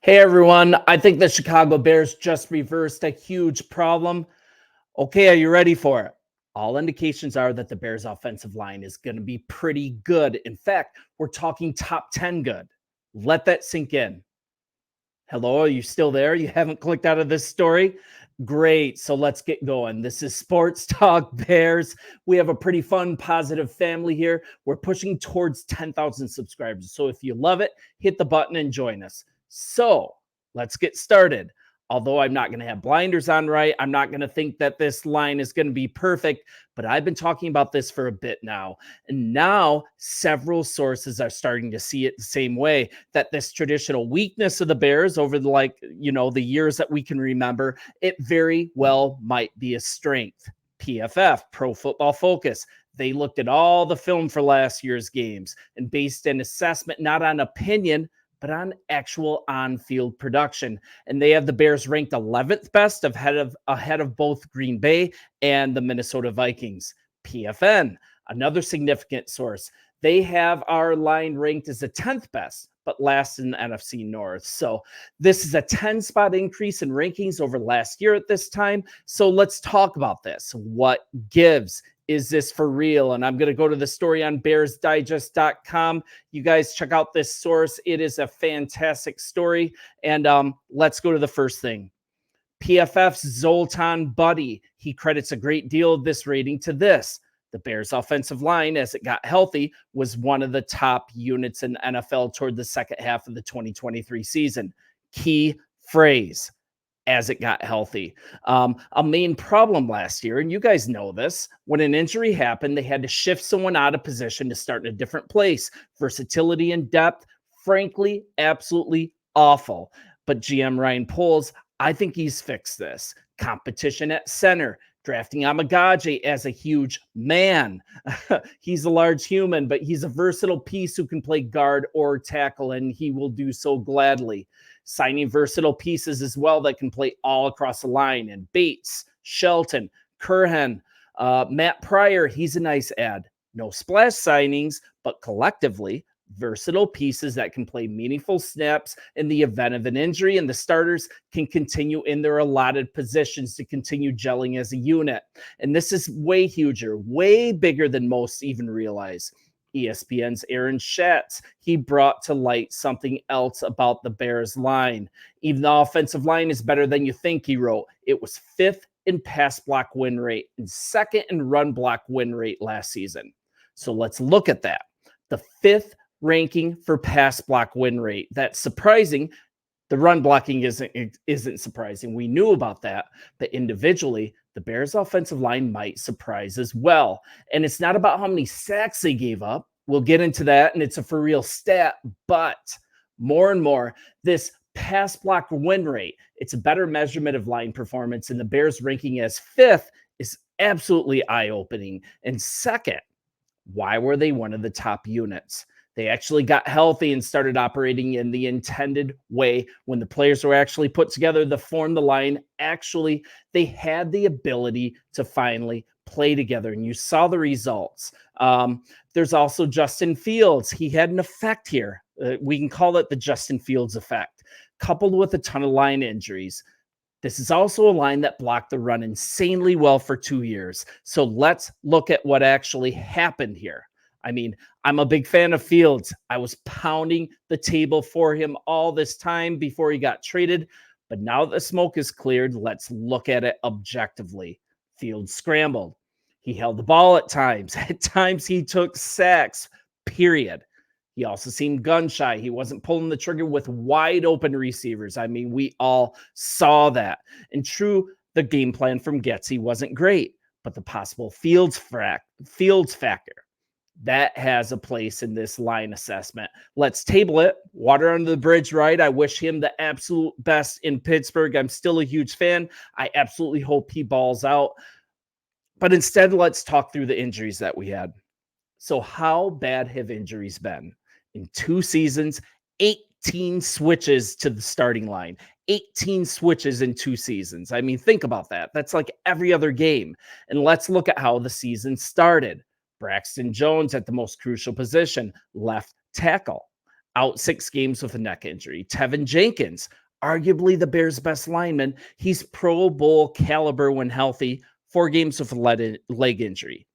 Hey everyone, I think the Chicago Bears just reversed a huge problem. Okay, are you ready for it? All indications are that the Bears' offensive line is going to be pretty good. In fact, we're talking top 10 good. Let that sink in. Hello, are you still there? You haven't clicked out of this story? Great. So let's get going. This is Sports Talk Bears. We have a pretty fun, positive family here. We're pushing towards 10,000 subscribers. So if you love it, hit the button and join us. So let's get started. Although I'm not going to have blinders on right, I'm not going to think that this line is going to be perfect, but I've been talking about this for a bit now. And now several sources are starting to see it the same way, that this traditional weakness of the Bears over the years that we can remember, it very well might be a strength. PFF, Pro Football Focus, they looked at all the film for last year's games and based an assessment not on opinion, but on actual on-field production. And they have the Bears ranked 11th best ahead of both Green Bay and the Minnesota Vikings. PFN, another significant source, they have our line ranked as the 10th best, but last in the NFC North. So this is a 10-spot increase in rankings over last year at this time. So let's talk about this. What gives? Is this for real? And I'm going to go to the story on bearsdigest.com. You guys check out this source. It is a fantastic story. And let's go to the first thing. PFF's Zoltan Buddy, he credits a great deal of this rating to this. The Bears' offensive line, as it got healthy, was one of the top units in the NFL toward the second half of the 2023 season. Key phrase, as it got healthy. A main problem last year, and you guys know this, when an injury happened, they had to shift someone out of position to start in a different place. Versatility and depth, frankly, absolutely awful. But GM Ryan Poles, I think he's fixed this. Competition at center, drafting Amagaje as a huge man. He's a large human, but he's a versatile piece who can play guard or tackle, and he will do so gladly. Signing versatile pieces as well that can play all across the line. And Bates, Shelton, Curhan, Matt Pryor, he's a nice add. No splash signings, but collectively, versatile pieces that can play meaningful snaps in the event of an injury, and the starters can continue in their allotted positions to continue gelling as a unit. And this is way huger, way bigger than most even realize. ESPN's Aaron Schatz, he brought to light something else about the Bears line. Even the offensive line is better than you think, he wrote. It was fifth in pass block win rate and second in run block win rate last season. So let's look at that. The fifth ranking for pass block win rate. That's surprising. The run blocking isn't surprising. We knew about that, but individually, the Bears' offensive line might surprise as well. And it's not about how many sacks they gave up. We'll get into that, and it's a for real stat. But more and more, this pass block win rate, it's a better measurement of line performance, and the Bears ranking as fifth is absolutely eye-opening. And second, why were they one of the top units? They actually got healthy and started operating in the intended way when the players were actually put together to form the line. Actually, they had the ability to finally play together, and you saw the results. There's also Justin Fields. He had an effect here. We can call it the Justin Fields effect, coupled with a ton of line injuries. This is also a line that blocked the run insanely well for 2 years. So let's look at what actually happened here. I mean, I'm a big fan of Fields. I was pounding the table for him all this time before he got traded. But now that the smoke is cleared, let's look at it objectively. Fields scrambled. He held the ball at times. At times, he took sacks, period. He also seemed gun shy. He wasn't pulling the trigger with wide open receivers. I mean, we all saw that. And true, the game plan from Getsy wasn't great, but the possible Fields factor, that has a place in this line assessment. Let's table it. Water under the bridge, right? I wish him the absolute best in Pittsburgh. I'm still a huge fan. I absolutely hope he balls out. But instead, let's talk through the injuries that we had. So how bad have injuries been? In 2 seasons, 18 switches to the starting line. 18 switches in 2 seasons. I mean, think about that. That's like every other game. And let's look at how the season started. Braxton Jones at the most crucial position, left tackle, out 6 games with a neck injury. Tevin Jenkins, arguably the Bears' best lineman, he's Pro Bowl caliber when healthy, 4 games with a leg injury.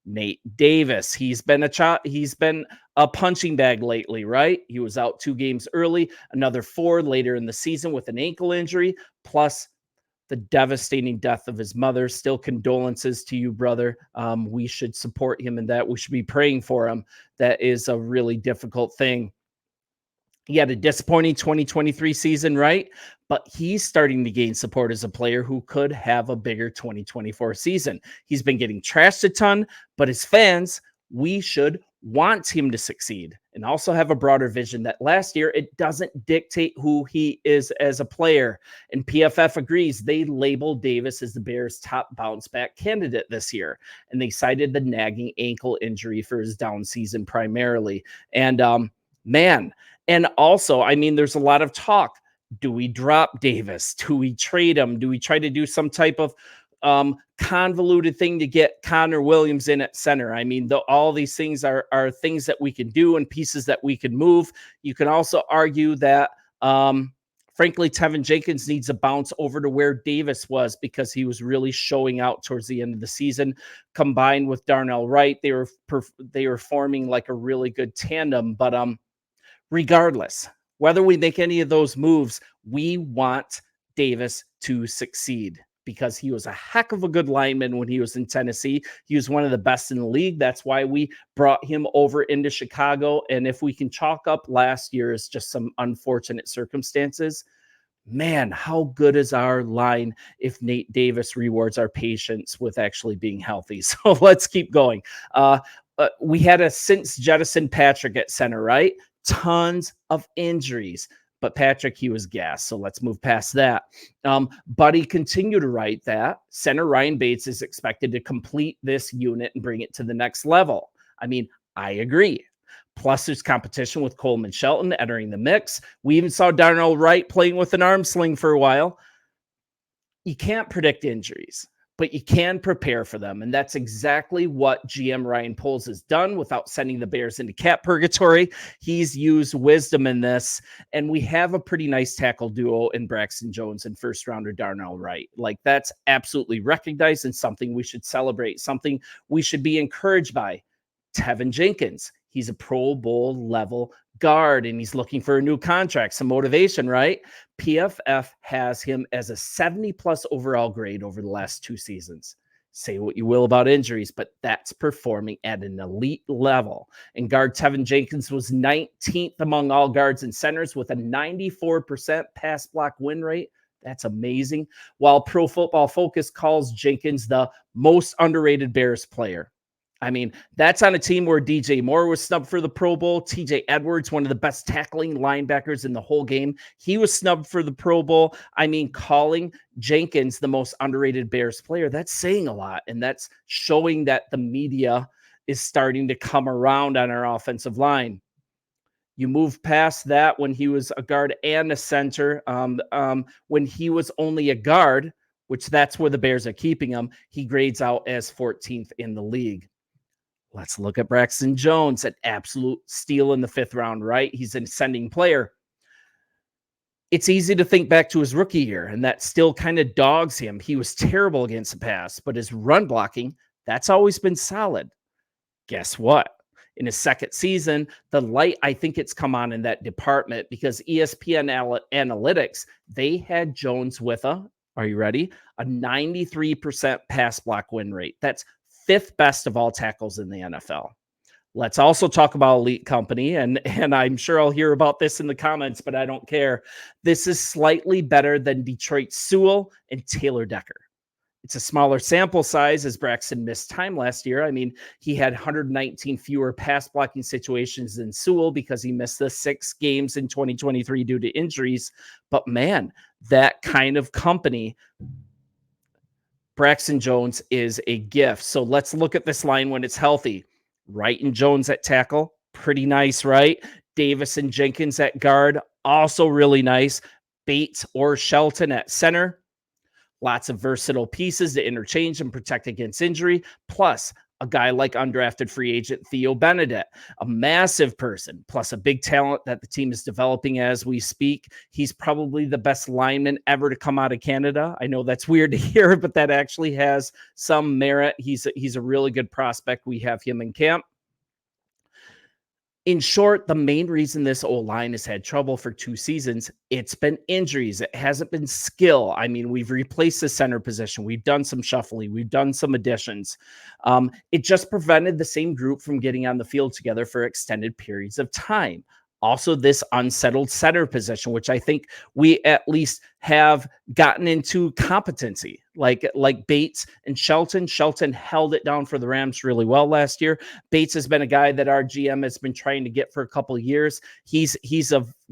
Nate Davis, he's been a punching bag lately, right? He was out 2 games early, another 4 later in the season with an ankle injury, plus the devastating death of his mother. Still condolences to you, brother. We should support him in that. We should be praying for him. That is a really difficult thing. He had a disappointing 2023 season, right? But he's starting to gain support as a player who could have a bigger 2024 season. He's been getting trashed a ton, but as fans, we should want him to succeed and also have a broader vision that last year it doesn't dictate who he is as a player. And PFF agrees. They labeled Davis as the Bears' top bounce back candidate this year. And they cited the nagging ankle injury for his down season primarily. And man, and also, I mean, there's a lot of talk. Do we drop Davis? Do we trade him? Do we try to do some type of convoluted thing to get Connor Williams in at center? I mean, all these things are things that we can do and pieces that we can move. You can also argue that, frankly, Tevin Jenkins needs a bounce over to where Davis was because he was really showing out towards the end of the season. Combined with Darnell Wright, they were forming like a really good tandem. But regardless, whether we make any of those moves, we want Davis to succeed because he was a heck of a good lineman when he was in Tennessee. He was one of the best in the league. That's why we brought him over into Chicago. And if we can chalk up last year as just some unfortunate circumstances, man, how good is our line if Nate Davis rewards our patience with actually being healthy? So let's keep going. We had a since jettisoned Patrick at center, right? Tons of injuries, but Patrick, he was gassed. So let's move past that. Buddy continued to write that center Ryan Bates is expected to complete this unit and bring it to the next level. I mean, I agree. Plus, there's competition with Coleman Shelton entering the mix. We even saw Darnell Wright playing with an arm sling for a while. You can't predict injuries, but you can prepare for them. And that's exactly what GM Ryan Poles has done without sending the Bears into cap purgatory. He's used wisdom in this. And we have a pretty nice tackle duo in Braxton Jones and first rounder Darnell Wright. Like, that's absolutely recognized and something we should celebrate, something we should be encouraged by. Tevin Jenkins, he's a Pro Bowl level guard and he's looking for a new contract, some motivation, right? PFF has him as a 70 plus overall grade over the last 2 seasons. Say what you will about injuries, but that's performing at an elite level. And guard Tevin Jenkins was 19th among all guards and centers with a 94% pass block win rate. That's amazing. While Pro Football Focus calls Jenkins the most underrated Bears player. I mean, that's on a team where DJ Moore was snubbed for the Pro Bowl. TJ Edwards, one of the best tackling linebackers in the whole game, he was snubbed for the Pro Bowl. I mean, calling Jenkins the most underrated Bears player, that's saying a lot. And that's showing that the media is starting to come around on our offensive line. You move past that when he was a guard and a center. When he was only a guard, which that's where the Bears are keeping him, he grades out as 14th in the league. Let's look at Braxton Jones, an absolute steal in the 5th round, right? He's an ascending player. It's easy to think back to his rookie year, and that still kind of dogs him. He was terrible against the pass, but his run blocking, that's always been solid. Guess what? In his second season, the light, I think it's come on in that department because ESPN Analytics, they had Jones with are you ready? A 93% pass block win rate. That's 5th best of all tackles in the NFL. Let's also talk about elite company, and I'm sure I'll hear about this in the comments, but I don't care. This is slightly better than Detroit Sewell and Taylor Decker. It's a smaller sample size as Braxton missed time last year. I mean, he had 119 fewer pass blocking situations than Sewell because he missed the 6 games in 2023 due to injuries. But man, that kind of company, Braxton Jones is a gift. So let's look at this line when it's healthy. Wright and Jones at tackle, pretty nice, right? Davis and Jenkins at guard, also really nice. Bates or Shelton at center. Lots of versatile pieces to interchange and protect against injury. Plus, A guy like undrafted free agent Theo Benedict, a massive person, plus a big talent that the team is developing as we speak. He's probably the best lineman ever to come out of Canada. I know that's weird to hear, but that actually has some merit. He's a really good prospect. We have him in camp. In short, the main reason this O-line has had trouble for 2 seasons, it's been injuries. It hasn't been skill. I mean, we've replaced the center position. We've done some shuffling. We've done some additions. It just prevented the same group from getting on the field together for extended periods of time. Also, this unsettled center position, which I think we at least have gotten into competency, like Bates and Shelton. Shelton held it down for the Rams really well last year. Bates has been a guy that our GM has been trying to get for a couple of years. He's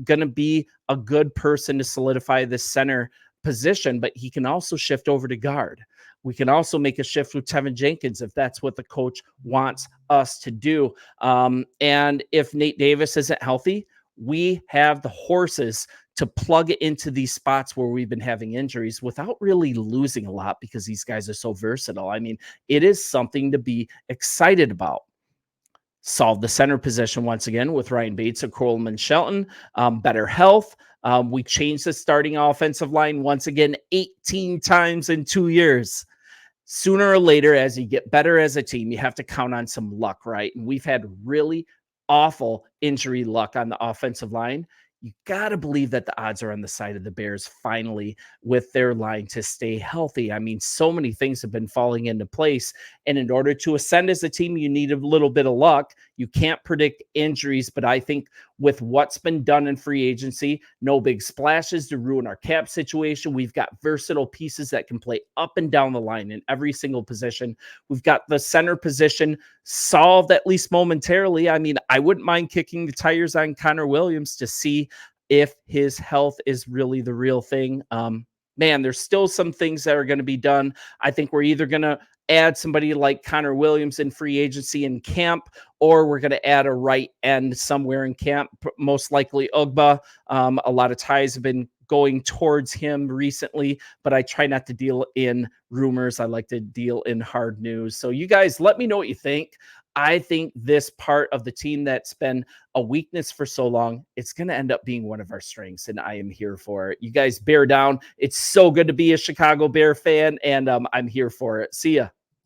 going to be a good person to solidify this center position, but he can also shift over to guard. We can also make a shift with Tevin Jenkins if that's what the coach wants us to do. And if Nate Davis isn't healthy, we have the horses to plug it into these spots where we've been having injuries without really losing a lot because these guys are so versatile. I mean, it is something to be excited about. Solve the center position once again with Ryan Bates and Coleman Shelton. Better health. We changed the starting offensive line once again 18 times in 2 years. Sooner or later, as you get better as a team, you have to count on some luck, right? And we've had really awful injury luck on the offensive line. You got to believe that the odds are on the side of the Bears finally with their line to stay healthy. I mean, so many things have been falling into place. And in order to ascend as a team, you need a little bit of luck. You can't predict injuries, but I think with what's been done in free agency, no big splashes to ruin our cap situation. We've got versatile pieces that can play up and down the line in every single position. We've got the center position solved at least momentarily. I mean, I wouldn't mind kicking the tires on Connor Williams to see if his health is really the real thing. Man, there's still some things that are going to be done. I think we're either going to add somebody like Connor Williams in free agency in camp, or we're going to add a right end somewhere in camp, most likely Ugba. A lot of ties have been going towards him recently, but I try not to deal in rumors. I like to deal in hard news. So you guys let me know what you think. I think this part of the team that's been a weakness for so long, it's going to end up being one of our strengths, and I am here for it. You guys bear down. It's so good to be a Chicago Bear fan, and I'm here for it. See ya.